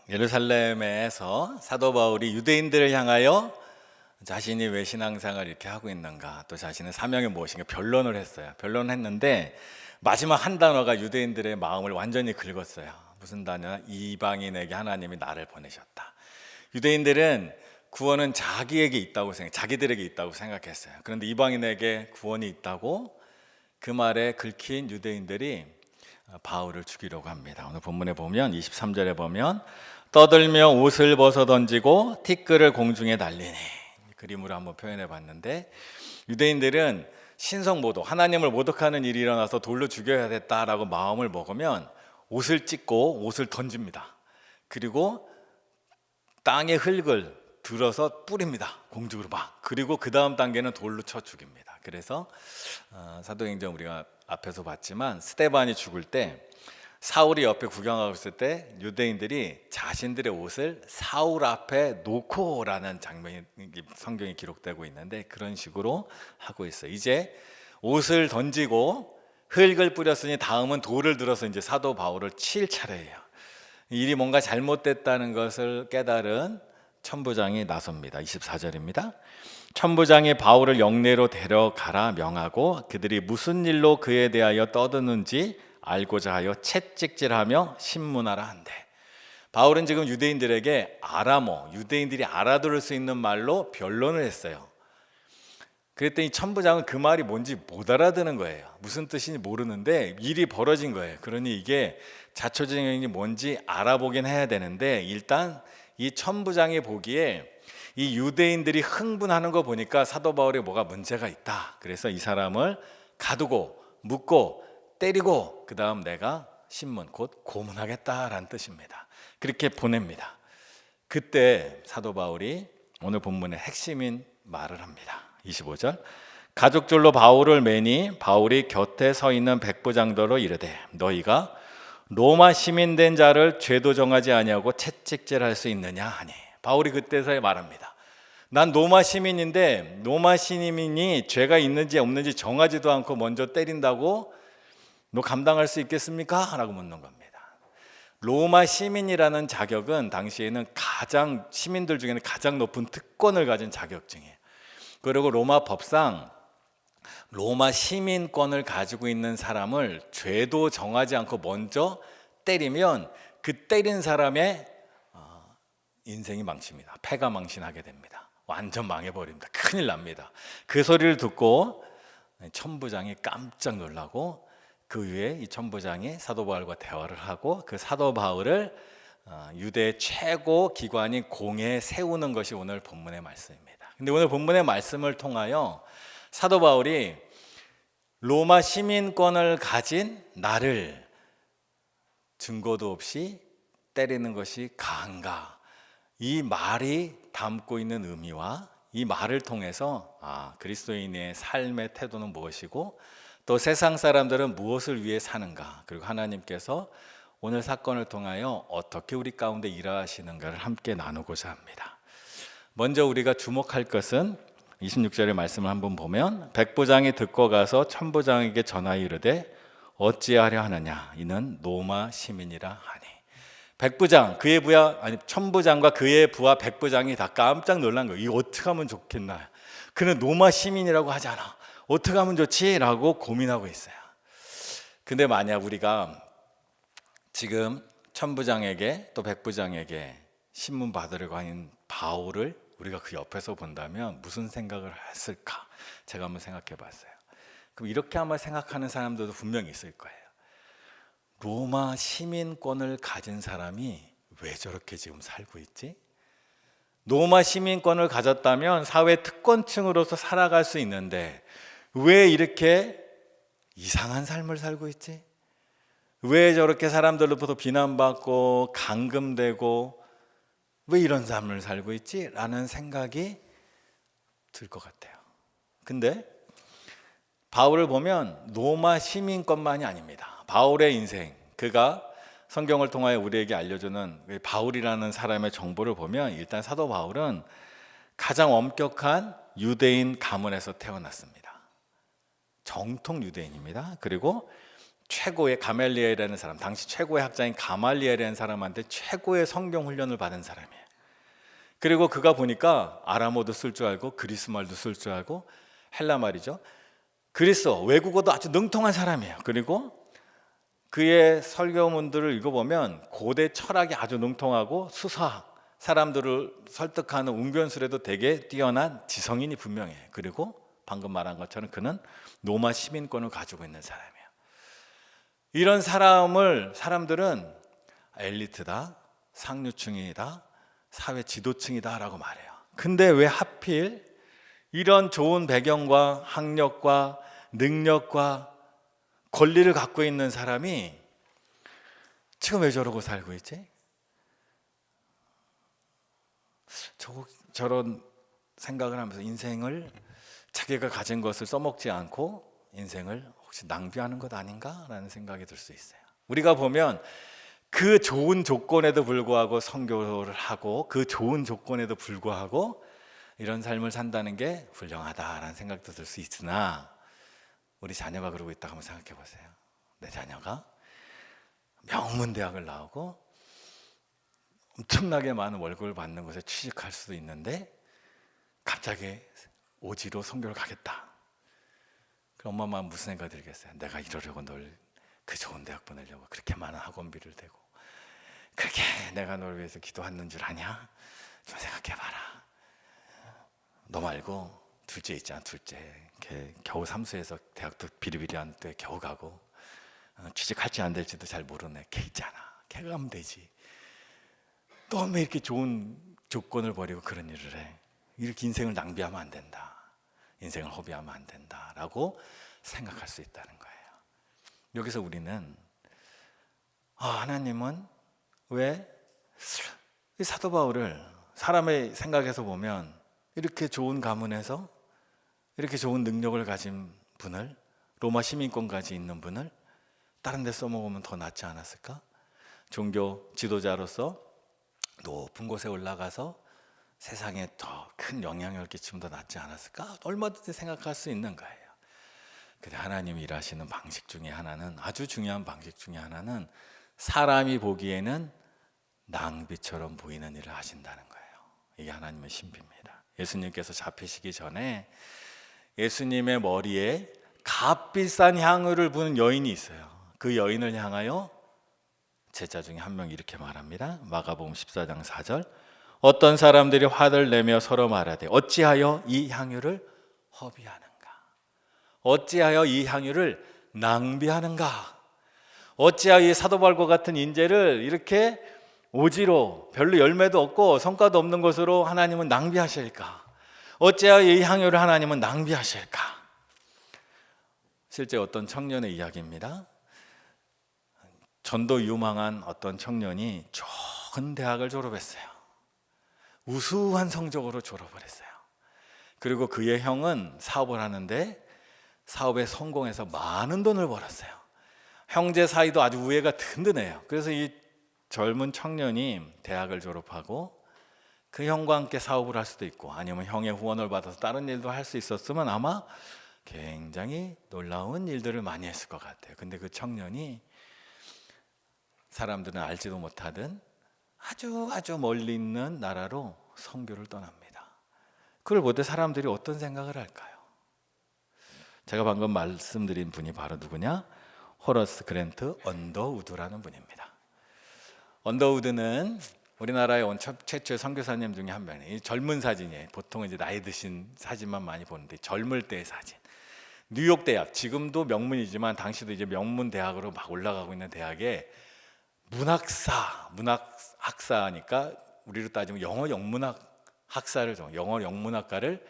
예루살렘에서 사도 바울이 유대인들을 향하여 자신이 왜 신앙생활을 이렇게 하고 있는가, 또 자신의 사명이 무엇인가 변론을 했어요. 변론을 했는데 마지막 한 단어가 유대인들의 마음을 완전히 긁었어요. 무슨 단어냐? 이방인에게 하나님이 나를 보내셨다. 유대인들은 구원은 자기들에게 있다고 생각했어요. 그런데 이방인에게 구원이 있다고 그 말에 긁힌 유대인들이 바울을 죽이려고 합니다. 오늘 본문에 보면 23절에 보면 떠들며 옷을 벗어 던지고 티끌을 공중에 날리니, 그림으로 한번 표현해 봤는데, 유대인들은 신성모독, 하나님을 모독하는 일이 일어나서 돌로 죽여야겠다라고 마음을 먹으면 옷을 찢고 옷을 던집니다. 그리고 땅에 흙을 들어서 뿌립니다. 공중으로 막. 그리고 그 다음 단계는 돌로 쳐 죽입니다. 그래서 사도행전 우리가 앞에서 봤지만 스데반이 죽을 때 사울이 옆에 구경하고 있을 때 유대인들이 자신들의 옷을 사울 앞에 놓고라는 장면이 성경에 기록되고 있는데, 그런 식으로 하고 있어요. 이제 옷을 던지고 흙을 뿌렸으니 다음은 돌을 들어서 이제 사도 바울을 칠 차례예요. 일이 뭔가 잘못됐다는 것을 깨달은 천부장이 나섭니다. 24절입니다. 천부장이 바울을 영내로 데려가라 명하고 그들이 무슨 일로 그에 대하여 떠드는지 알고자 하여 채찍질하며 신문하라 한대. 바울은 지금 유대인들에게 유대인들이 알아들을 수 있는 말로 변론을 했어요. 그랬더니 천부장은 그 말이 뭔지 못 알아듣는 거예요. 무슨 뜻인지 모르는데 일이 벌어진 거예요. 그러니 이게 자초지종이 뭔지 알아보긴 해야 되는데, 일단 이 천부장이 보기에 이 유대인들이 흥분하는 거 보니까 사도 바울에 뭐가 문제가 있다. 그래서 이 사람을 가두고 묻고 때리고 그 다음 내가 신문, 곧 고문하겠다라는 뜻입니다. 그렇게 보냅니다. 그때 사도 바울이 오늘 본문의 핵심인 말을 합니다. 25절, 가죽줄로 바울을 매니 바울이 곁에 서 있는 백부장더러 이르되 너희가 로마 시민된 자를 죄도 정하지 아니하고 채찍질할 수 있느냐 하니, 바울이 그때서야 말합니다. 난 로마 시민인데 로마 시민이 죄가 있는지 없는지 정하지도 않고 먼저 때린다고 너 감당할 수 있겠습니까? 라고 묻는 겁니다. 로마 시민이라는 자격은 당시에는 시민들 중에는 가장 높은 특권을 가진 자격증이에요. 그리고 로마 법상 로마 시민권을 가지고 있는 사람을 죄도 정하지 않고 먼저 때리면 그 때린 사람의 인생이 망칩니다. 패가 망신하게 됩니다. 완전 망해버립니다. 큰일 납니다. 그 소리를 듣고 천부장이 깜짝 놀라고 그 후에 이 천부장이 사도 바울과 대화를 하고 그 사도 바울을 유대 최고 기관인 공회에 세우는 것이 오늘 본문의 말씀입니다. 근데 오늘 본문의 말씀을 통하여 사도 바울이 로마 시민권을 가진 나를 증거도 없이 때리는 것이 가한가, 이 말이 담고 있는 의미와 이 말을 통해서 그리스도인의 삶의 태도는 무엇이고 또 세상 사람들은 무엇을 위해 사는가, 그리고 하나님께서 오늘 사건을 통하여 어떻게 우리 가운데 일하시는가를 함께 나누고자 합니다. 먼저 우리가 주목할 것은 26절의 말씀을 한번 보면, 백부장이 듣고 가서 천부장에게 전하여 이르되 어찌하려 하느냐, 이는 로마 시민이라 하니. 천부장과 그의 부하 백부장이 다 깜짝 놀란 거예요. 이거 어떻게 하면 좋겠나, 그는 로마 시민이라고 하잖아, 어떻게 하면 좋지? 라고 고민하고 있어요. 근데 만약 우리가 지금 천부장에게 또 백부장에게 신문 받으려고 하는 바울을 우리가 그 옆에서 본다면 무슨 생각을 했을까? 제가 한번 생각해 봤어요. 그럼 이렇게 한번 생각하는 사람들도 분명히 있을 거예요. 로마 시민권을 가진 사람이 왜 저렇게 지금 살고 있지? 로마 시민권을 가졌다면 사회 특권층으로서 살아갈 수 있는데 왜 이렇게 이상한 삶을 살고 있지? 왜 저렇게 사람들로부터 비난받고 감금되고 왜 이런 삶을 살고 있지? 라는 생각이 들 것 같아요. 근데 바울을 보면 로마 시민권만이 아닙니다. 바울의 인생, 그가 성경을 통하여 우리에게 알려주는 바울이라는 사람의 정보를 보면 일단 사도 바울은 가장 엄격한 유대인 가문에서 태어났습니다. 정통 유대인입니다. 그리고 최고의 가말리엘이라는 사람, 당시 최고의 학자인 가말리엘이라는 사람한테 최고의 성경 훈련을 받은 사람이에요. 그리고 그가 보니까 아람어도 쓸 줄 알고 그리스 말도 쓸 줄 알고 헬라 말이죠. 그리스어, 외국어도 아주 능통한 사람이에요. 그리고 그의 설교문들을 읽어보면 고대 철학이 아주 능통하고 수사학, 사람들을 설득하는 웅변술에도 되게 뛰어난 지성인이 분명해요. 그리고 방금 말한 것처럼 그는 로마 시민권을 가지고 있는 사람이에요. 이런 사람들은 엘리트다, 상류층이다, 사회 지도층이다 라고 말해요. 근데 왜 하필 이런 좋은 배경과 학력과 능력과 권리를 갖고 있는 사람이 지금 왜 저러고 살고 있지? 저런 생각을 하면서 인생을 자기가 가진 것을 써먹지 않고 인생을 혹시 낭비하는 것 아닌가라는 생각이 들 수 있어요. 우리가 보면 그 좋은 조건에도 불구하고 선교를 하고 그 좋은 조건에도 불구하고 이런 삶을 산다는 게 훌륭하다라는 생각도 들 수 있으나 우리 자녀가 그러고 있다고 한번 생각해 보세요. 내 자녀가 명문대학을 나오고 엄청나게 많은 월급을 받는 곳에 취직할 수도 있는데 갑자기 오지로 선교를 가겠다. 그럼 엄마 무슨 생각이 들겠어요? 내가 이러려고 널 그 좋은 대학 보내려고 그렇게 많은 학원비를 대고 그렇게 내가 널 위해서 기도하는 줄 아냐? 좀 생각해봐라. 너 말고 둘째 있잖아, 둘째. 걔 겨우 삼수해서 대학도 비리비리한 데 겨우 가고 취직할지 안 될지도 잘 모르네. 걔 있잖아. 걔가 가면 되지. 너 왜 이렇게 좋은 조건을 버리고 그런 일을 해? 이렇게 인생을 낭비하면 안 된다. 인생을 허비하면 안 된다라고 생각할 수 있다는 거예요. 여기서 우리는 하나님은 왜 사도 바울을 사람의 생각에서 보면 이렇게 좋은 가문에서 이렇게 좋은 능력을 가진 분을, 로마 시민권까지 있는 분을 다른 데 써먹으면 더 낫지 않았을까? 종교 지도자로서 높은 곳에 올라가서 세상에 더 큰 영향을 끼치면 더 낫지 않았을까? 얼마든지 생각할 수 있는 거예요. 근데 하나님이 일하시는 방식 중에 하나는, 아주 중요한 방식 중에 하나는 사람이 보기에는 낭비처럼 보이는 일을 하신다는 거예요. 이게 하나님의 신비입니다. 예수님께서 잡히시기 전에 예수님의 머리에 값비싼 향유를 부는 여인이 있어요. 그 여인을 향하여 제자 중에 한 명이 이렇게 말합니다. 마가복음 14장 4절. 어떤 사람들이 화를 내며 서로 말하되 어찌하여 이 향유를 허비하는가? 어찌하여 이 향유를 낭비하는가? 어찌하여 이 사도 바울과 같은 인재를 이렇게 오지로 별로 열매도 없고 성과도 없는 것으로 하나님은 낭비하실까? 어찌하여 이 향유를 하나님은 낭비하실까? 실제 어떤 청년의 이야기입니다. 전도 유망한 어떤 청년이 좋은 대학을 졸업했어요. 우수한 성적으로 졸업을 했어요. 그리고 그의 형은 사업을 하는데 사업에 성공해서 많은 돈을 벌었어요. 형제 사이도 아주 우애가 든든해요. 그래서 이 젊은 청년이 대학을 졸업하고 그 형과 함께 사업을 할 수도 있고 아니면 형의 후원을 받아서 다른 일도 할 수 있었으면 아마 굉장히 놀라운 일들을 많이 했을 것 같아요. 근데 그 청년이 사람들은 알지도 못하던 아주 멀리 있는 나라로 선교를 떠납니다. 그걸 볼 때 사람들이 어떤 생각을 할까요? 제가 방금 말씀드린 분이 바로 누구냐? 호러스 그랜트 언더우드라는 분입니다. 언더우드는 우리나라에 온 최초의 선교사님 중에 한 명이에요. 이 젊은 사진이에요. 보통 이제 나이 드신 사진만 많이 보는데 젊을 때의 사진. 뉴욕 대학, 지금도 명문이지만 당시도 이제 명문 대학으로 막 올라가고 있는 대학에 문학학사니까 우리로 따지면 영어 영문학 학사를 영어 영문학과를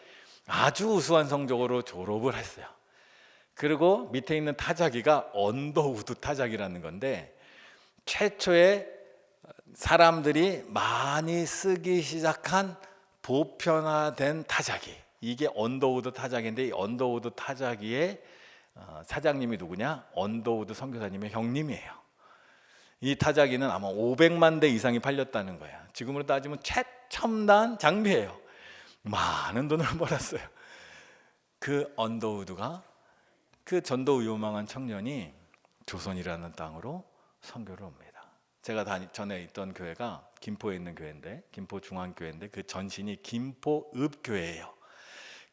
아주 우수한 성적으로 졸업을 했어요. 그리고 밑에 있는 타자기가 언더우드 타자기라는 건데 최초의 사람들이 많이 쓰기 시작한 보편화된 타자기, 이게 언더우드 타자기인데 이 언더우드 타자기의 사장님이 누구냐? 언더우드 선교사님의 형님이에요. 이 타자기는 아마 500만 대 이상이 팔렸다는 거야. 지금으로 따지면 최첨단 장비예요. 많은 돈을 벌었어요. 그 언더우드가 그 전도 유망한 청년이 조선이라는 땅으로 선교를 옵니다. 제가 전에 있던 교회가 김포에 있는 교회인데, 김포 중앙교회인데 그 전신이 김포읍교회예요.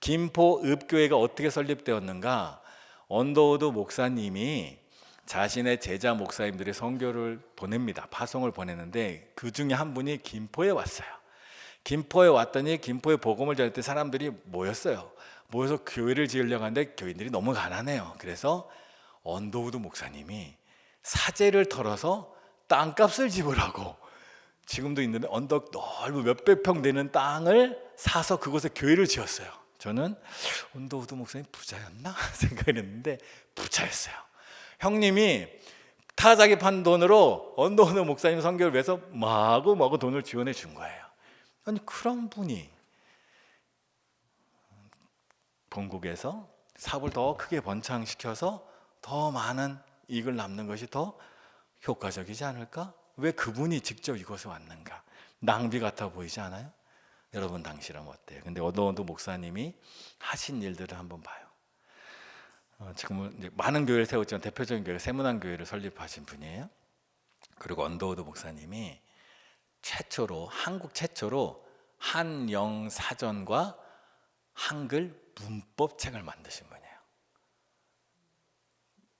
김포읍교회가 어떻게 설립되었는가? 언더우드 목사님이 자신의 제자 목사님들의 선교를 보냅니다. 파송을 보내는데 그 중에 한 분이 김포에 왔어요. 김포에 왔더니 김포에 복음을 전할 때 사람들이 모였어요. 모여서 교회를 지으려고 하는데 교인들이 너무 가난해요. 그래서 언더우드 목사님이 사재를 털어서 땅값을 지불하고, 지금도 있는데 언덕 넓은 몇백 평 되는 땅을 사서 그곳에 교회를 지었어요. 저는 언더우드 목사님 부자였나 생각을 했는데 부자였어요. 형님이 타자기 판 돈으로 언더우드 목사님 선교를 위해서 마구 돈을 지원해 준 거예요. 아니, 그런 분이 본국에서 사업을 더 크게 번창시켜서 더 많은 이익을 남는 것이 더 효과적이지 않을까? 왜 그분이 직접 이곳에 왔는가? 낭비 같아 보이지 않아요? 여러분 당시라면 어때요? 근데 언더우드 목사님이 하신 일들을 한번 봐요. 지금은 이제 많은 교회를 세웠지만 대표적인 교회 세문안교회를 설립하신 분이에요. 그리고 언더우드 목사님이 한국 최초로 한영 사전과 한글 문법 책을 만드신 분이에요.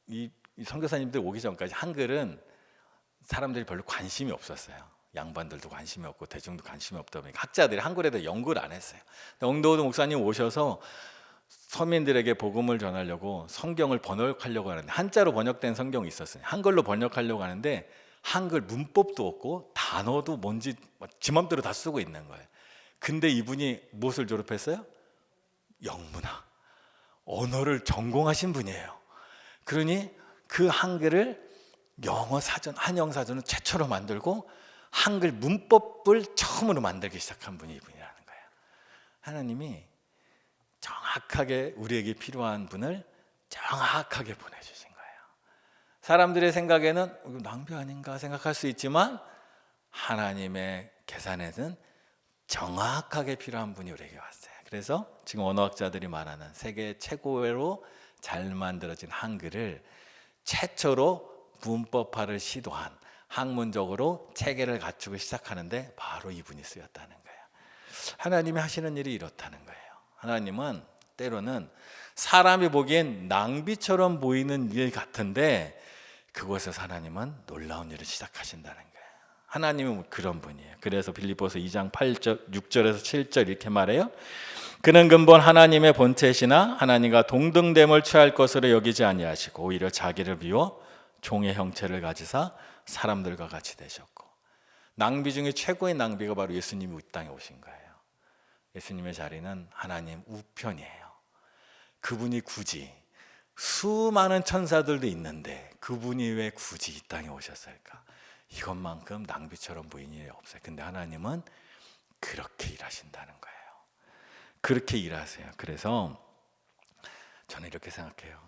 이 선교사님들 오기 전까지 한글은 사람들이 별로 관심이 없었어요. 양반들도 관심이 없고 대중도 관심이 없다 보니까 학자들이 한글에 대해 연구를 안 했어요. 언더우드 목사님 오셔서 서민들에게 복음을 전하려고 성경을 번역하려고 하는데, 한자로 번역된 성경이 있었어요. 한글로 번역하려고 하는데 한글 문법도 없고 단어도 뭔지 지 맘대로 다 쓰고 있는 거예요. 근데 이분이 무엇을 졸업했어요? 영문학, 언어를 전공하신 분이에요. 그러니 그 한글을 영어 사전, 한영 사전을 최초로 만들고 한글 문법을 처음으로 만들기 시작한 분이 이분이라는 거예요. 하나님이 정확하게 우리에게 필요한 분을 정확하게 보내주신 거예요. 사람들의 생각에는 이거 낭비 아닌가 생각할 수 있지만 하나님의 계산에는 정확하게 필요한 분이 우리에게 왔어요. 그래서 지금 언어학자들이 말하는 세계 최고로 잘 만들어진 한글을 최초로 문법화를 시도한, 학문적으로 체계를 갖추고 시작하는데 바로 이분이 쓰였다는 거예요. 하나님이 하시는 일이 이렇다는 거예요. 하나님은 때로는 사람이 보기엔 낭비처럼 보이는 일 같은데 그곳에서 하나님은 놀라운 일을 시작하신다는 거예요. 하나님은 그런 분이에요. 그래서 빌립보서 2장 8절, 6절에서 7절 이렇게 말해요. 그는 근본 하나님의 본체시나 하나님과 동등됨을 취할 것으로 여기지 아니하시고 오히려 자기를 비워 종의 형체를 가지사 사람들과 같이 되셨고, 낭비 중에 최고의 낭비가 바로 예수님이 이 땅에 오신 거예요. 예수님의 자리는 하나님 우편이에요. 그분이 굳이, 수많은 천사들도 있는데 그분이 왜 굳이 이 땅에 오셨을까? 이것만큼 낭비처럼 보이는 일이 없어요. 근데 하나님은 그렇게 일하신다는 거예요. 그렇게 일하세요. 그래서 저는 이렇게 생각해요.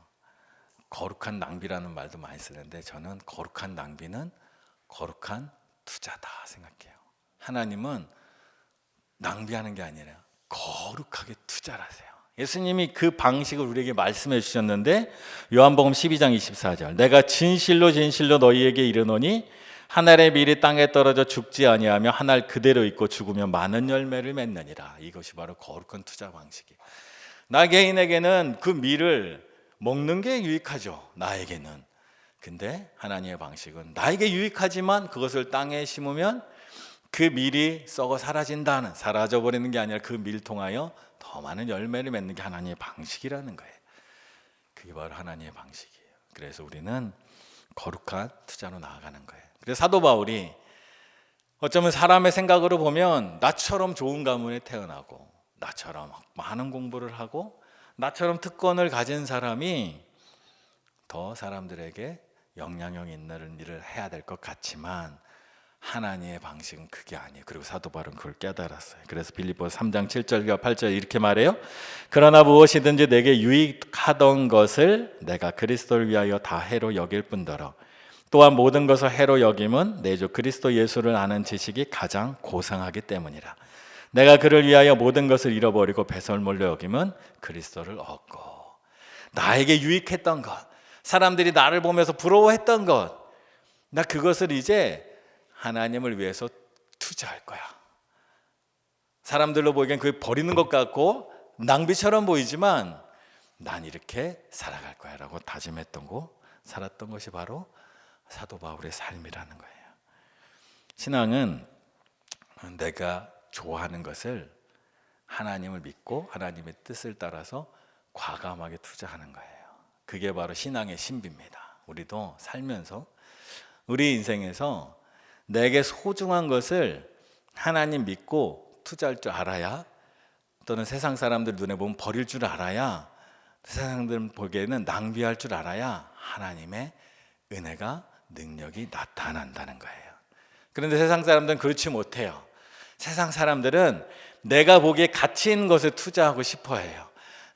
거룩한 낭비라는 말도 많이 쓰는데 저는 거룩한 낭비는 거룩한 투자다 생각해요. 하나님은 낭비하는 게 아니라 거룩하게 투자를 하세요. 예수님이 그 방식을 우리에게 말씀해 주셨는데 요한복음 12장 24절, 내가 진실로 진실로 너희에게 이르노니 한 알의 밀이 땅에 떨어져 죽지 아니하며 한 알 그대로 있고 죽으면 많은 열매를 맺느니라. 이것이 바로 거룩한 투자 방식이에요. 나 개인에게는 그 밀을 먹는 게 유익하죠, 나에게는. 근데 하나님의 방식은 나에게 유익하지만 그것을 땅에 심으면 그 밀이 썩어 사라진다는, 사라져버리는 게 아니라 그 밀 통하여 더 많은 열매를 맺는 게 하나님의 방식이라는 거예요. 그게 바로 하나님의 방식이에요. 그래서 우리는 거룩한 투자로 나아가는 거예요. 그래서 사도 바울이 어쩌면 사람의 생각으로 보면 나처럼 좋은 가문에 태어나고 나처럼 많은 공부를 하고 나처럼 특권을 가진 사람이 더 사람들에게 영향력 있는 일을 해야 될 것 같지만 하나님의 방식은 그게 아니에요. 그리고 사도 바울은 그걸 깨달았어요. 그래서 빌립보서 3장 7절과 8절 이렇게 말해요. 그러나 무엇이든지 내게 유익하던 것을 내가 그리스도를 위하여 다 해로 여길 뿐더러 또한 모든 것을 해로 여김은 내 주 그리스도 예수를 아는 지식이 가장 고상하기 때문이라. 내가 그를 위하여 모든 것을 잃어버리고 배설물로 여김은 그리스도를 얻고. 나에게 유익했던 것, 사람들이 나를 보면서 부러워했던 것, 나 그것을 이제 하나님을 위해서 투자할 거야. 사람들로 보기엔 그게 버리는 것 같고 낭비처럼 보이지만 난 이렇게 살아갈 거야 라고 다짐했던 거, 살았던 것이 바로 사도 바울의 삶이라는 거예요. 신앙은 내가 좋아하는 것을 하나님을 믿고 하나님의 뜻을 따라서 과감하게 투자하는 거예요. 그게 바로 신앙의 신비입니다. 우리도 살면서 우리 인생에서 내게 소중한 것을 하나님 믿고 투자할 줄 알아야, 또는 세상 사람들 눈에 보면 버릴 줄 알아야, 세상들 보기에는 낭비할 줄 알아야 하나님의 은혜가, 능력이 나타난다는 거예요. 그런데 세상 사람들은 그렇지 못해요. 세상 사람들은 내가 보기에 가치 있는 것에 투자하고 싶어 해요.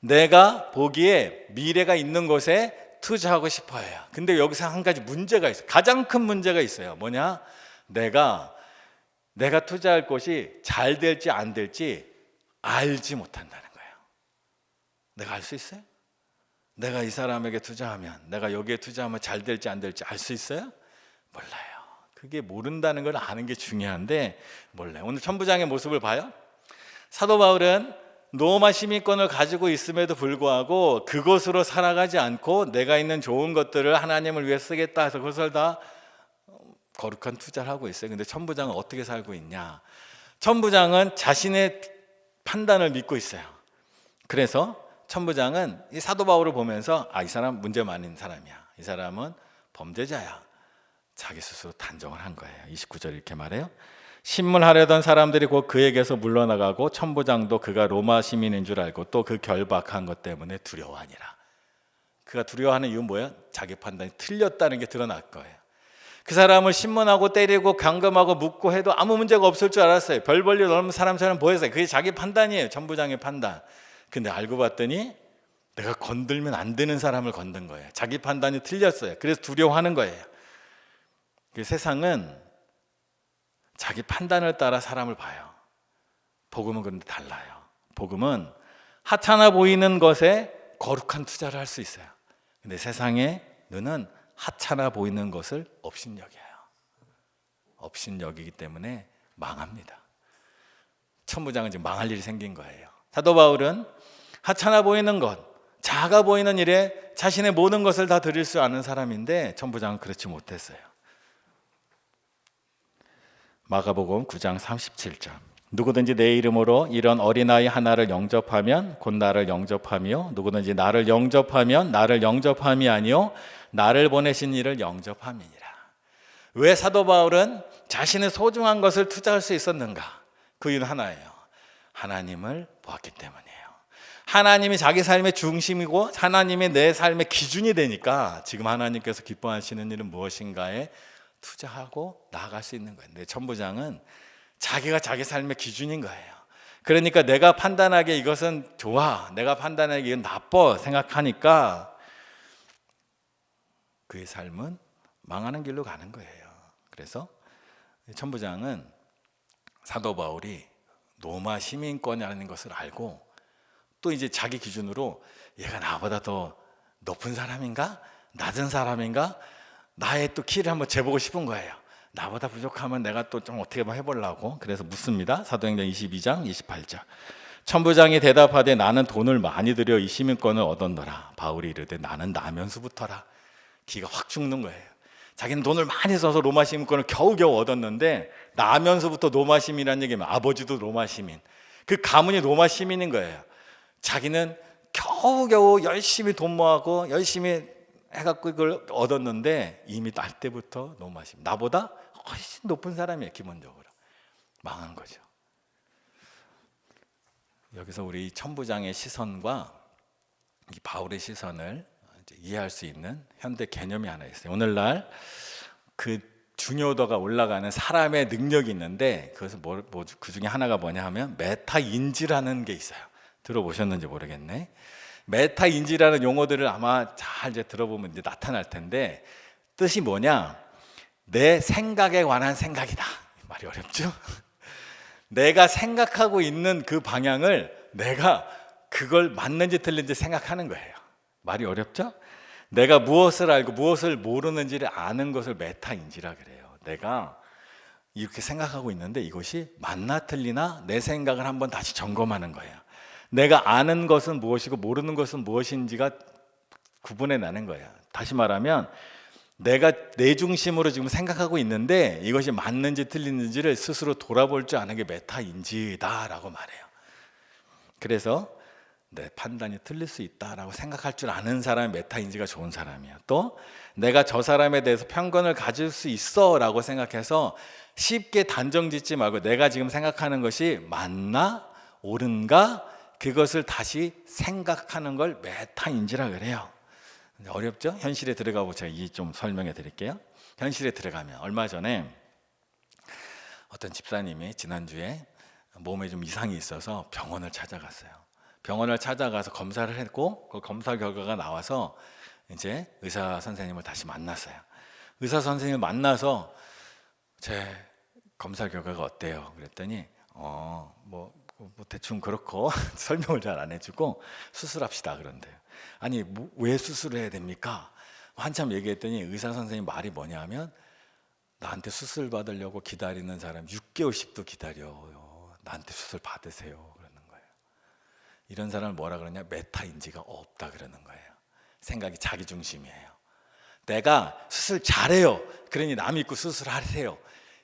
내가 보기에 미래가 있는 것에 투자하고 싶어 해요. 근데 여기서 한 가지 문제가 있어요. 가장 큰 문제가 있어요. 뭐냐? 내가 투자할 것이 잘 될지 안 될지 알지 못한다는 거예요. 내가 알 수 있어요? 내가 이 사람에게 투자하면, 내가 여기에 투자하면 잘 될지 안 될지 알 수 있어요? 몰라요. 그게 모른다는 걸 아는 게 중요한데 몰라요. 오늘 천부장의 모습을 봐요. 사도 바울은 로마 시민권을 가지고 있음에도 불구하고 그것으로 살아가지 않고 내가 있는 좋은 것들을 하나님을 위해 쓰겠다 해서 그것을 다 거룩한 투자를 하고 있어요. 근데 천부장은 어떻게 살고 있냐? 천부장은 자신의 판단을 믿고 있어요. 그래서 천부장은 이 사도 바울을 보면서 이 사람 문제 많은 사람이야, 이 사람은 범죄자야, 자기 스스로 단정을 한 거예요. 29절 이렇게 말해요. 신문하려던 사람들이 곧 그에게서 물러나가고 천부장도 그가 로마 시민인 줄 알고 또 그 결박한 것 때문에 두려워하니라. 그가 두려워하는 이유는 뭐예요? 자기 판단이 틀렸다는 게 드러날 거예요. 그 사람을 신문하고 때리고 감금하고 묻고 해도 아무 문제가 없을 줄 알았어요. 별 볼일 없는 사람처럼 보였어요. 그게 자기 판단이에요. 천부장의 판단. 근데 알고 봤더니 내가 건들면 안 되는 사람을 건든 거예요. 자기 판단이 틀렸어요. 그래서 두려워하는 거예요. 세상은 자기 판단을 따라 사람을 봐요. 복음은 그런데 달라요. 복음은 하찮아 보이는 것에 거룩한 투자를 할 수 있어요. 근데 세상의 눈은 하찮아 보이는 것을 업신여겨요. 업신여기기 때문에 망합니다. 천부장은 지금 망할 일이 생긴 거예요. 사도 바울은 하찮아 보이는 것, 작아 보이는 일에 자신의 모든 것을 다 드릴 수 아는 사람인데 천부장은 그렇지 못했어요. 마가복음 9장 37절. 누구든지 내 이름으로 이런 어린아이 하나를 영접하면 곧 나를 영접하며 누구든지 나를 영접하면 나를 영접함이 아니요 나를 보내신 이를 영접함이니라. 왜 사도 바울은 자신의 소중한 것을 투자할 수 있었는가? 그 이유는 하나예요. 하나님을 보았기 때문이에요. 하나님이 자기 삶의 중심이고 하나님이 내 삶의 기준이 되니까 지금 하나님께서 기뻐하시는 일은 무엇인가에 투자하고 나아갈 수 있는 거예요. 근데 천부장은 자기가 자기 삶의 기준인 거예요. 그러니까 내가 판단하기에 이것은 좋아, 내가 판단하기에 이건 나빠 생각하니까 그의 삶은 망하는 길로 가는 거예요. 그래서 천부장은 사도 바울이 로마 시민권이라는 것을 알고 또 이제 자기 기준으로 얘가 나보다 더 높은 사람인가? 낮은 사람인가? 나의 또 키를 한번 재보고 싶은 거예요. 나보다 부족하면 내가 또 좀 어떻게 한번 해보려고. 그래서 묻습니다. 사도행전 22장 28절. 천부장이 대답하되 나는 돈을 많이 들여 이 시민권을 얻었노라. 바울이 이르되 나는 나면서부터라. 기가 확 죽는 거예요. 자기는 돈을 많이 써서 로마 시민권을 겨우겨우 얻었는데 나면서부터 로마 시민이라는 얘기면 아버지도 로마 시민, 그 가문이 로마 시민인 거예요. 자기는 겨우겨우 열심히 돈 모아고 열심히 해갖고 이걸 얻었는데 이미 날 때부터 로마 시민, 나보다 훨씬 높은 사람이에요. 기본적으로 망한 거죠. 여기서 우리 천부장의 시선과 이 바울의 시선을 이해할 수 있는 현대 개념이 하나 있어요. 오늘날 그 중요도가 올라가는 사람의 능력이 있는데 그것은 그 중에 하나가 뭐냐 하면 메타인지라는 게 있어요. 들어보셨는지 모르겠네. 메타인지라는 용어들을 아마 잘 이제 들어보면 이제 나타날 텐데 뜻이 뭐냐? 내 생각에 관한 생각이다. 말이 어렵죠? 내가 생각하고 있는 그 방향을 내가 그걸 맞는지 틀린지 생각하는 거예요. 말이 어렵죠? 내가 무엇을 알고 무엇을 모르는지를 아는 것을 메타인지라 그래요. 내가 이렇게 생각하고 있는데 이것이 맞나 틀리나 내 생각을 한번 다시 점검하는 거예요. 내가 아는 것은 무엇이고 모르는 것은 무엇인지가 구분해 나는 거예요. 다시 말하면 내가 내 중심으로 지금 생각하고 있는데 이것이 맞는지 틀리는지를 스스로 돌아볼 줄 아는 게 메타인지다라고 말해요. 그래서 내 판단이 틀릴 수 있다라고 생각할 줄 아는 사람이 메타인지가 좋은 사람이에요. 또 내가 저 사람에 대해서 편견을 가질 수 있어 라고 생각해서 쉽게 단정 짓지 말고 내가 지금 생각하는 것이 맞나 옳은가 그것을 다시 생각하는 걸 메타인지라 그래요. 어렵죠? 현실에 들어가고 제가 이 좀 설명해 드릴게요. 현실에 들어가면 얼마 전에 어떤 집사님이 지난주에 몸에 좀 이상이 있어서 병원을 찾아갔어요. 병원을 찾아가서 검사를 했고 그 검사 결과가 나와서 이제 의사 선생님을 다시 만났어요. 의사 선생님을 만나서 제 검사 결과가 어때요? 그랬더니 뭐 대충 그렇고 설명을 잘 안 해주고 수술합시다 그런대요. 아니 왜 수술을 해야 됩니까? 한참 얘기했더니 의사 선생님 말이 뭐냐면 나한테 수술 받으려고 기다리는 사람 6개월씩도 기다려요. 나한테 수술 받으세요 그러는 거예요. 이런 사람을 뭐라 그러냐? 메타인지가 없다 그러는 거예요. 생각이 자기 중심이에요. 내가 수술 잘해요. 그러니 남 믿고 수술하세요.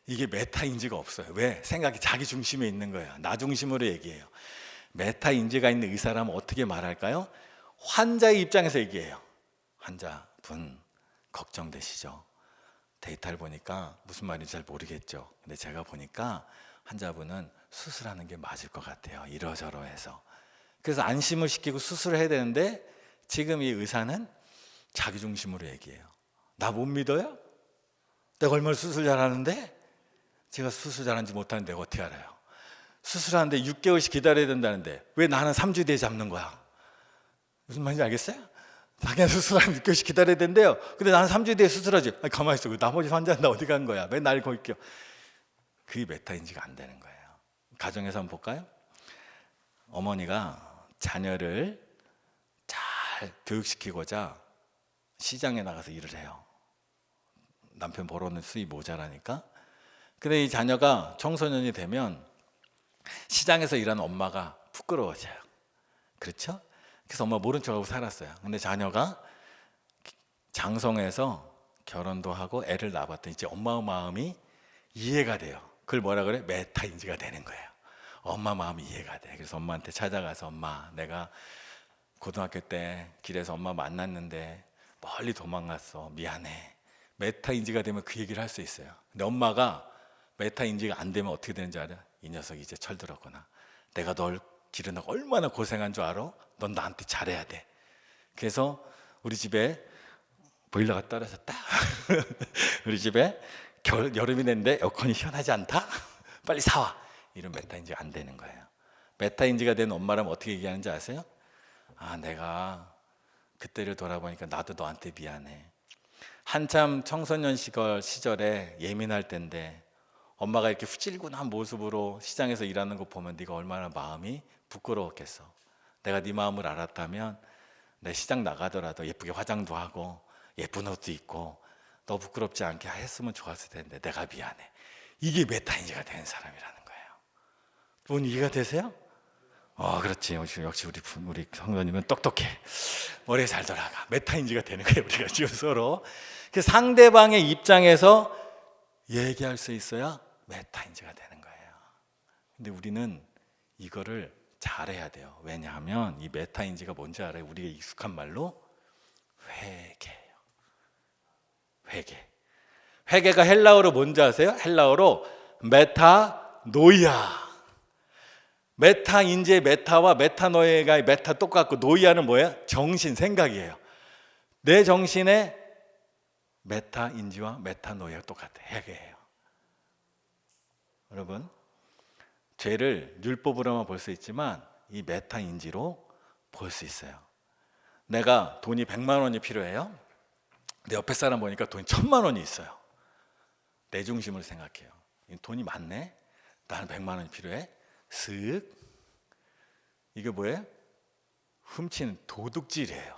이게 메타인지가 없어요. 왜? 생각이 자기 중심에 있는 거예요. 나 중심으로 얘기해요. 메타인지가 있는 의사라면 어떻게 말할까요? 환자의 입장에서 얘기해요. 환자분 걱정되시죠? 데이터를 보니까 무슨 말인지 잘 모르겠죠. 근데 제가 보니까 환자분은 수술하는 게 맞을 것 같아요. 이러저러해서. 그래서 안심을 시키고 수술을 해야 되는데 지금 이 의사는 자기 중심으로 얘기해요. 나 못 믿어요? 내가 얼마나 수술 잘하는데? 제가 수술 잘하는지 못하는데 내가 어떻게 알아요? 수술하는데 6개월씩 기다려야 된다는데 왜 나는 3주 뒤에 잡는 거야? 무슨 말인지 알겠어요? 자기는 수술하면 6개월씩 기다려야 된대요. 근데 나는 3주 뒤에 수술하지. 아니, 가만히 있어. 나머지 환자는 나 어디 간 거야? 왜 날 거기 껴? 그게 메타인지가 안 되는 거예요. 가정에서 한번 볼까요? 어머니가 자녀를 잘 교육시키고자 시장에 나가서 일을 해요. 남편 벌어오는 수입이 모자라니까. 근데 이 자녀가 청소년이 되면 시장에서 일하는 엄마가 부끄러워져요. 그렇죠? 그래서 엄마 모른 척하고 살았어요. 근데 자녀가 장성해서 결혼도 하고 애를 낳았더니 이제 엄마 마음이 이해가 돼요. 그걸 뭐라 그래? 메타인지가 되는 거예요. 엄마 마음이 이해가 돼. 그래서 엄마한테 찾아가서 엄마 내가 고등학교 때 길에서 엄마 만났는데 멀리 도망갔어. 미안해. 메타인지가 되면 그 얘기를 할 수 있어요. 근데 엄마가 메타인지가 안 되면 어떻게 되는지 알아? 이 녀석이 이제 철들었구나. 내가 널 기르느라 얼마나 고생한 줄 알아? 넌 나한테 잘해야 돼. 그래서 우리 집에 보일러가 떨어졌다. 우리 집에 여름이 됐는데 에어컨이 시원하지 않다. 빨리 사와. 이런 메타인지가 안 되는 거예요. 메타인지가 된 엄마라면 어떻게 얘기하는지 아세요? 아, 내가 그때를 돌아보니까 나도 너한테 미안해. 한참 청소년 시절에 예민할 때인데 엄마가 이렇게 후질근한 모습으로 시장에서 일하는 거 보면 네가 얼마나 마음이 부끄러웠겠어. 내가 네 마음을 알았다면 내 시장 나가더라도 예쁘게 화장도 하고 예쁜 옷도 입고 너 부끄럽지 않게 했으면 좋았을 텐데 내가 미안해. 이게 메타인지가 되는 사람이라는 거예요. 분 이해가 되세요? 그렇지. 역시 우리 성도님은 똑똑해. 머리에 잘 돌아가. 메타인지가 되는 거예요. 우리가 지금 서로 그 상대방의 입장에서 얘기할 수 있어야 메타인지가 되는 거예요. 근데 우리는 이거를 잘해야 돼요. 왜냐하면 이 메타인지가 뭔지 알아요? 우리가 익숙한 말로 회개예요. 회개가 헬라어로 뭔지 아세요? 헬라어로 메타노이아. 메타인지의 메타와 메타노이아가 메타 똑같고 노이아는 뭐예요? 정신, 생각이에요. 내 정신에 메타인지와 메타노이아가 똑같아요. 회개예요. 여러분, 죄를 율법으로만 볼 수 있지만 이 메타인지로 볼 수 있어요. 내가 돈이 100만 원이 필요해요. 내 옆에 사람 보니까 돈이 1000만 원이 있어요. 내 중심을 생각해요. 돈이 많네. 나는 100만 원이 필요해. 슥. 이게 뭐예요? 훔치는 도둑질이에요.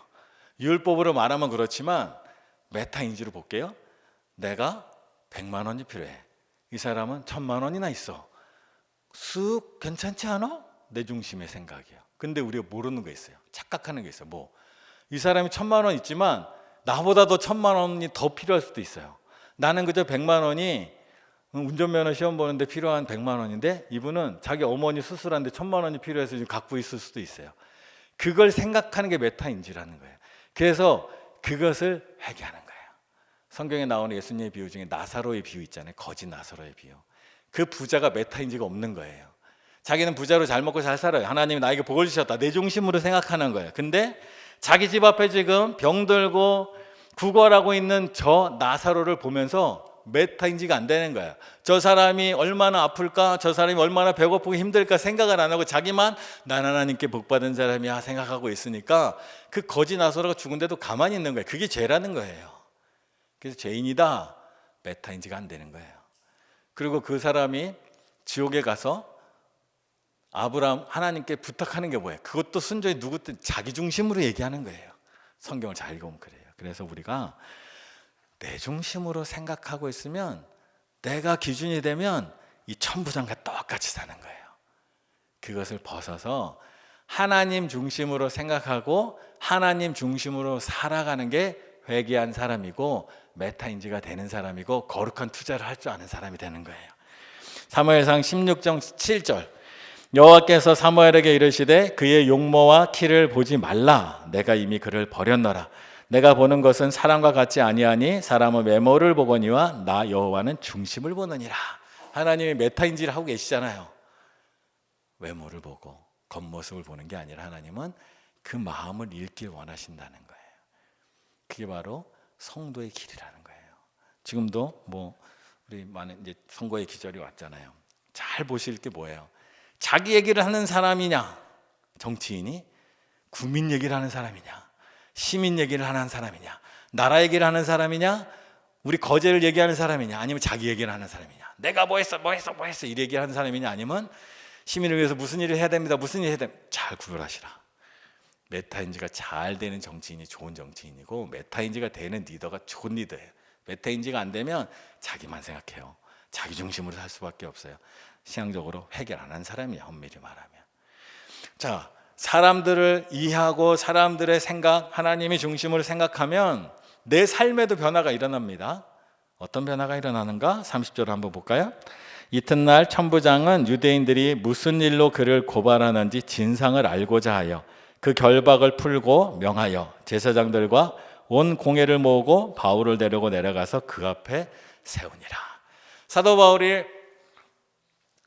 율법으로 말하면 그렇지만 메타인지로 볼게요. 내가 100만 원이 필요해. 이 사람은 1000만 원이나 있어. 쓱 괜찮지 않아? 내 중심의 생각이에요. 근데 우리가 모르는 거 있어요. 착각하는 게 있어요. 뭐 이 사람이 1000만 원 있지만 나보다도 1000만 원이 더 필요할 수도 있어요. 나는 그저 100만 원이 운전면허 시험 보는데 필요한 100만 원인데 이분은 자기 어머니 수술하는데 1000만 원이 필요해서 지금 갖고 있을 수도 있어요. 그걸 생각하는 게 메타인지라는 거예요. 그래서 그것을 회개하는 거예요. 성경에 나오는 예수님의 비유 중에 나사로의 비유 있잖아요. 거지 나사로의 비유. 그 부자가 메타인지가 없는 거예요. 자기는 부자로 잘 먹고 잘 살아요. 하나님이 나에게 복을 주셨다. 내 중심으로 생각하는 거예요. 근데 자기 집 앞에 지금 병들고 구걸하고 있는 저 나사로를 보면서 메타인지가 안 되는 거예요. 저 사람이 얼마나 아플까, 저 사람이 얼마나 배고프고 힘들까 생각을 안 하고 자기만 난 하나님께 복받은 사람이야 생각하고 있으니까 그 거지 나사로가 죽은데도 가만히 있는 거예요. 그게 죄라는 거예요. 그래서 죄인이다, 메타인지가 안 되는 거예요. 그리고 그 사람이 지옥에 가서 아브라함 하나님께 부탁하는 게 뭐예요? 그것도 순전히 누구든 자기 중심으로 얘기하는 거예요. 성경을 잘 읽으면 그래요. 그래서 우리가 내 중심으로 생각하고 있으면 내가 기준이 되면 이 천부장과 똑같이 사는 거예요. 그것을 벗어서 하나님 중심으로 생각하고 하나님 중심으로 살아가는 게 회개한 사람이고 메타인지가 되는 사람이고 거룩한 투자를 할 줄 아는 사람이 되는 거예요. 사무엘상 16장 7절 여호와께서 사무엘에게 이르시되 그의 용모와 키를 보지 말라. 내가 이미 그를 버렸노라. 내가 보는 것은 사람과 같지 아니하니 사람은 외모를 보거니와 나 여호와는 중심을 보느니라. 하나님이 메타인지를 하고 계시잖아요. 외모를 보고 겉모습을 보는 게 아니라 하나님은 그 마음을 읽길 원하신다는 거예요. 그게 바로 성도의 길이라는 거예요. 지금도 뭐 우리 많은 이제 선거의 기절이 왔잖아요. 잘 보실 게 뭐예요? 자기 얘기를 하는 사람이냐, 정치인이 국민 얘기를 하는 사람이냐, 시민 얘기를 하는 사람이냐, 나라 얘기를 하는 사람이냐, 우리 거제를 얘기하는 사람이냐, 아니면 자기 얘기를 하는 사람이냐, 내가 뭐 했어 이 얘기를 하는 사람이냐, 아니면 시민을 위해서 무슨 일을 해야 됩니다, 무슨 일을 해야 됩니다. 잘 구별하시라. 메타인지가 잘 되는 정치인이 좋은 정치인이고 메타인지가 되는 리더가 좋은 리더예요. 메타인지가 안 되면 자기만 생각해요. 자기 중심으로 살 수밖에 없어요. 신앙적으로 해결 안 한 사람이야, 엄밀히 말하면. 자, 사람들을 이해하고 사람들의 생각, 하나님의 중심으로 생각하면 내 삶에도 변화가 일어납니다. 어떤 변화가 일어나는가? 30절을 한번 볼까요? 이튿날 천부장은 유대인들이 무슨 일로 그를 고발하는지 진상을 알고자 하여 그 결박을 풀고 명하여 제사장들과 온 공회를 모으고 바울을 데리고 내려가서 그 앞에 세우니라. 사도 바울이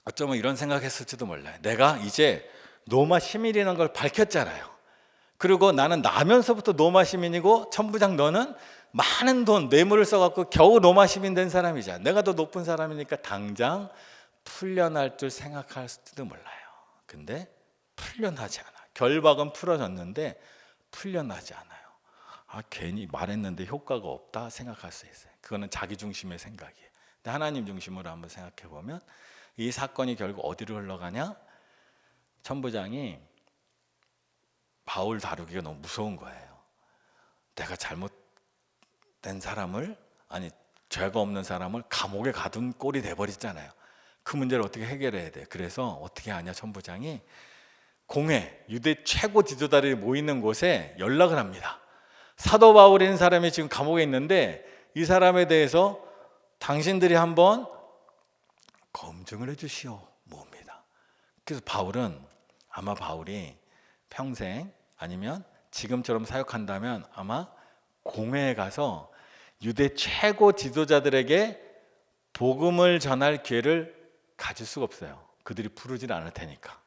어쩌면 이런 생각했을지도 몰라요. 내가 이제 로마 시민이라는 걸 밝혔잖아요. 그리고 나는 나면서부터 로마 시민이고 천부장 너는 많은 돈, 뇌물을 써갖고 겨우 로마 시민 된 사람이잖아. 내가 더 높은 사람이니까 당장 풀려날 줄 생각할지도 몰라요. 근데 풀려나지 않아. 결박은 풀어졌는데 풀려나지 않아요. 괜히 말했는데 효과가 없다 생각할 수 있어요. 그거는 자기 중심의 생각이에요. 근데 하나님 중심으로 한번 생각해 보면 이 사건이 결국 어디로 흘러가냐? 천부장이 바울 다루기가 너무 무서운 거예요. 내가 잘못된 사람을, 아니 죄가 없는 사람을 감옥에 가둔 꼴이 돼버렸잖아요. 그 문제를 어떻게 해결해야 돼? 그래서 어떻게 하냐? 천부장이 공회, 유대 최고 지도자들이 모이는 곳에 연락을 합니다. 사도 바울이라는 사람이 지금 감옥에 있는데 이 사람에 대해서 당신들이 한번 검증을 해주시오 모읍니다. 그래서 바울은 아마 바울이 평생 아니면 지금처럼 사역한다면 아마 공회에 가서 유대 최고 지도자들에게 복음을 전할 기회를 가질 수가 없어요. 그들이 부르질 않을 테니까.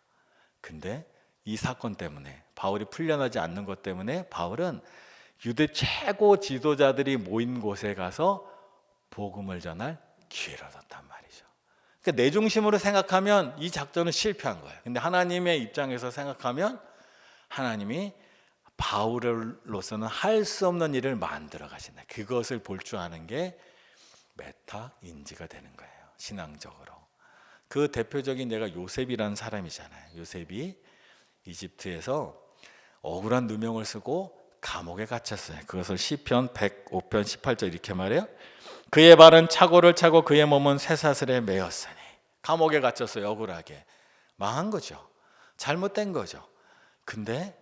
근데 이 사건 때문에 바울이 풀려나지 않는 것 때문에 바울은 유대 최고 지도자들이 모인 곳에 가서 복음을 전할 기회를 얻었단 말이죠. 그러니까 내 중심으로 생각하면 이 작전은 실패한 거예요. 근데 하나님의 입장에서 생각하면 하나님이 바울로서는 할 수 없는 일을 만들어 가신다. 그것을 볼 줄 아는 게 메타인지가 되는 거예요. 신앙적으로. 그 대표적인 예가 요셉이라는 사람이잖아요. 요셉이 이집트에서 억울한 누명을 쓰고 감옥에 갇혔어요. 그것을 시편 105편 18절 이렇게 말해요. 그의 발은 차고를 차고 그의 몸은 쇠사슬에 매였으니. 감옥에 갇혔어요. 억울하게. 망한 거죠. 잘못된 거죠. 근데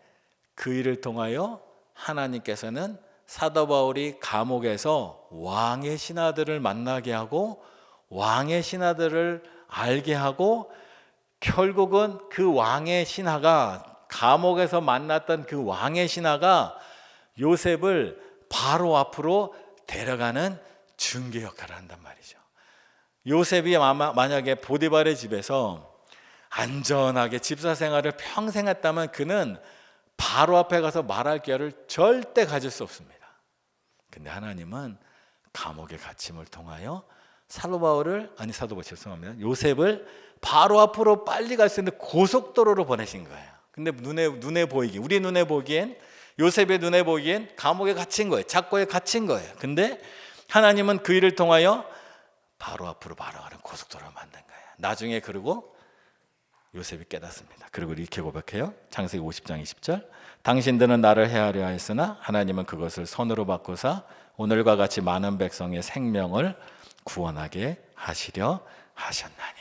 그 일을 통하여 하나님께서는 사도 바울이 감옥에서 왕의 신하들을 만나게 하고 왕의 신하들을 알게 하고 결국은 그 왕의 신하가 감옥에서 만났던 그 왕의 신하가 요셉을 바로 앞으로 데려가는 중개 역할을 한단 말이죠. 요셉이 만약에 보디발의 집에서 안전하게 집사 생활을 평생 했다면 그는 바로 앞에 가서 말할 기회를 절대 가질 수 없습니다. 근데 하나님은 감옥의 갇힘을 통하여 요셉을 바로 앞으로 빨리 갈 수 있는 고속도로로 보내신 거예요. 근데 우리 눈에 보기엔, 요셉의 눈에 보기엔 감옥에 갇힌 거예요. 착고에 갇힌 거예요. 근데 하나님은 그 일을 통하여 바로 앞으로 바로 가는 고속도로를 만든 거예요. 나중에 그리고 요셉이 깨닫습니다. 그리고 이렇게 고백해요. 창세기 50장 20절. 당신들은 나를 해하려 했으나 하나님은 그것을 선으로 바꾸사 오늘과 같이 많은 백성의 생명을 구원하게 하시려 하셨나니.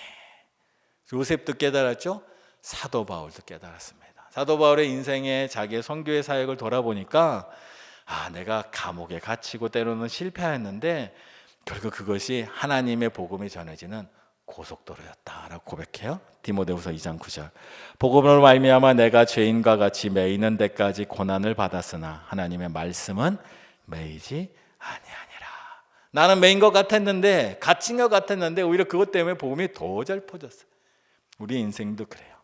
요셉도 깨달았죠. 사도 바울도 깨달았습니다. 사도 바울의 인생에 자기의 선교의 사역을 돌아보니까 내가 감옥에 갇히고 때로는 실패했는데 결국 그것이 하나님의 복음이 전해지는 고속도로였다라고 고백해요. 디모데후서 2장 9절. 복음으로 말미암아 내가 죄인과 같이 매이는 데까지 고난을 받았으나 하나님의 말씀은 매이지 아니하니라. 나는 매인 것 같았는데, 갇힌 것 같았는데 오히려 그것 때문에 복음이 더 잘 퍼졌어요. 우리 인생도 그래요.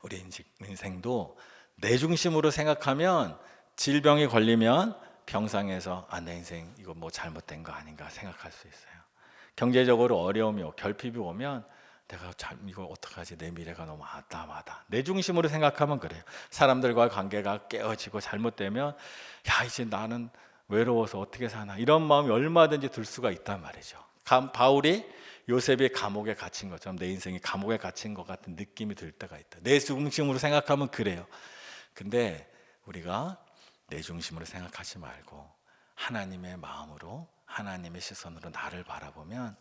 우리 인생도 내 중심으로 생각하면 질병이 걸리면 병상에서 내 인생 이거 뭐 잘못된 거 아닌가 생각할 수 있어요. 경제적으로 어려움이 결핍이 오면 내가 이거 어떡하지, 내 미래가 너무 아담하다, 내 중심으로 생각하면 그래요. 사람들과의 관계가 깨어지고 잘못되면 이제 나는 외로워서 어떻게 사나, 이런 마음이 얼마든지 들 수가 있단 말이죠. 바울이 요셉이 감옥에 갇힌 것처럼 내 인생이 감옥에 갇힌 것 같은 느낌이 들 때가 있다. 내 중심으로 생각하면 그래요. 근데 우리가 내 중심으로 생각하지 말고 하나님의 마음으로, 하나님의 시선으로 나를 바라보면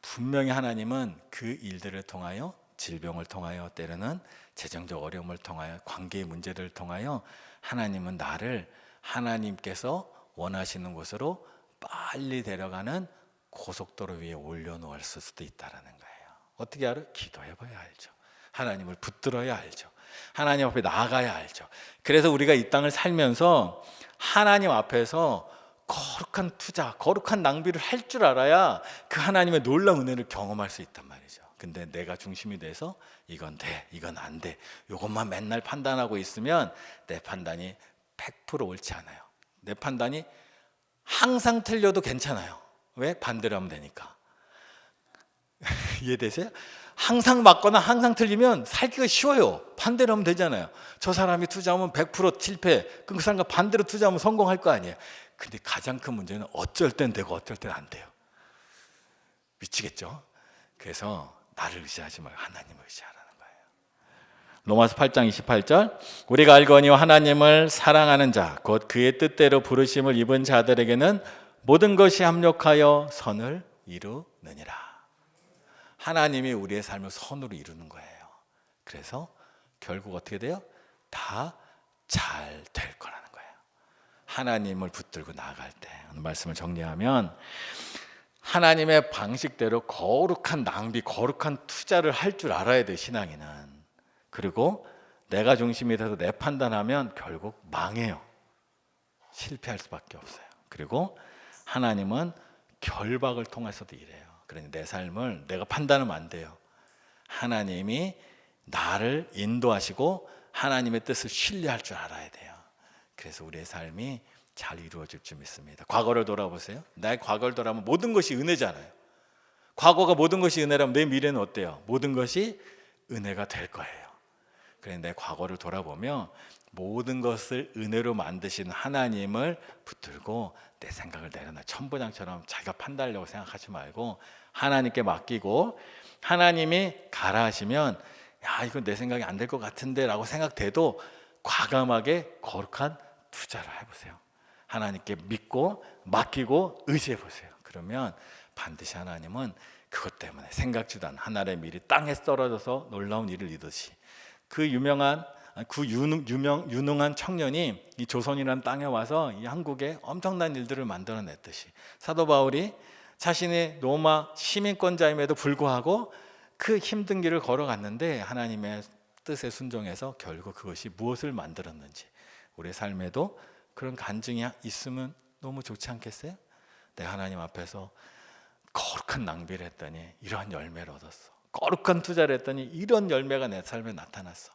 분명히 하나님은 그 일들을 통하여, 질병을 통하여, 때로는 재정적 어려움을 통하여, 관계의 문제들을 통하여 하나님은 나를 하나님께서 원하시는 곳으로 빨리 데려가는 고속도로 위에 올려놓았을 수도 있다는 거예요. 어떻게 알아요? 기도해봐야 알죠. 하나님을 붙들어야 알죠. 하나님 앞에 나아가야 알죠. 그래서 우리가 이 땅을 살면서 하나님 앞에서 거룩한 투자, 거룩한 낭비를 할 줄 알아야 그 하나님의 놀라운 은혜를 경험할 수 있단 말이죠. 근데 내가 중심이 돼서 이건 돼, 이건 안 돼, 이것만 맨날 판단하고 있으면 내 판단이 100% 옳지 않아요. 내 판단이 항상 틀려도 괜찮아요. 왜? 반대로 하면 되니까. 이해되세요? 항상 맞거나 항상 틀리면 살기가 쉬워요. 반대로 하면 되잖아요. 저 사람이 투자하면 100% 실패, 그 사람과 반대로 투자하면 성공할 거 아니에요. 근데 가장 큰 문제는 어쩔 땐 되고 어쩔 땐 안 돼요. 미치겠죠? 그래서 나를 의지하지 말고 하나님을 의지하라는 거예요. 로마서 8장 28절. 우리가 알거니와 하나님을 사랑하는 자, 곧 그의 뜻대로 부르심을 입은 자들에게는 모든 것이 합력하여 선을 이루느니라. 하나님이 우리의 삶을 선으로 이루는 거예요. 그래서 결국 어떻게 돼요? 다 잘 될 거라는 거예요. 하나님을 붙들고 나아갈 때. 오늘 말씀을 정리하면 하나님의 방식대로 거룩한 낭비, 거룩한 투자를 할 줄 알아야 돼, 신앙인은. 그리고 내가 중심이 돼서 내 판단하면 결국 망해요. 실패할 수밖에 없어요. 그리고 하나님은 결박을 통해서도 일해요. 그러니 내 삶을 내가 판단하면 안 돼요. 하나님이 나를 인도하시고 하나님의 뜻을 신뢰할 줄 알아야 돼요. 그래서 우리의 삶이 잘 이루어질 줄 믿습니다. 과거를 돌아보세요. 나의 과거를 돌아보면 모든 것이 은혜잖아요. 과거가 모든 것이 은혜라면 내 미래는 어때요? 모든 것이 은혜가 될 거예요. 그래서 내 과거를 돌아보며 모든 것을 은혜로 만드신 하나님을 붙들고 내 생각을 내려놔. 천부장처럼 자기가 판단하려고 생각하지 말고 하나님께 맡기고, 하나님이 가라 하시면 이건 내 생각이 안 될 것 같은데 라고 생각돼도 과감하게 거룩한 투자를 해보세요. 하나님께 믿고 맡기고 의지해 보세요. 그러면 반드시 하나님은 그것 때문에 생각지도 않은 하늘의 밀이 땅에 떨어져서 놀라운 일을 이루듯이 그 유능한 청년이 이 조선이라는 땅에 와서 이 한국에 엄청난 일들을 만들어냈듯이 사도 바울이 자신이 로마 시민권자임에도 불구하고 그 힘든 길을 걸어갔는데 하나님의 뜻에 순종해서 결국 그것이 무엇을 만들었는지 우리의 삶에도 그런 간증이 있으면 너무 좋지 않겠어요? 내가 하나님 앞에서 거룩한 낭비를 했더니 이러한 열매를 얻었어. 거룩한 투자를 했더니 이런 열매가 내 삶에 나타났어.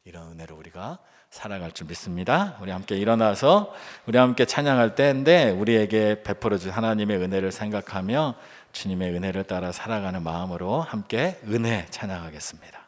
이런 은혜로 우리가 살아갈 줄 믿습니다. 우리 함께 일어나서 우리 함께 찬양할 때인데 우리에게 베풀어 준 하나님의 은혜를 생각하며 주님의 은혜를 따라 살아가는 마음으로 함께 은혜 찬양하겠습니다.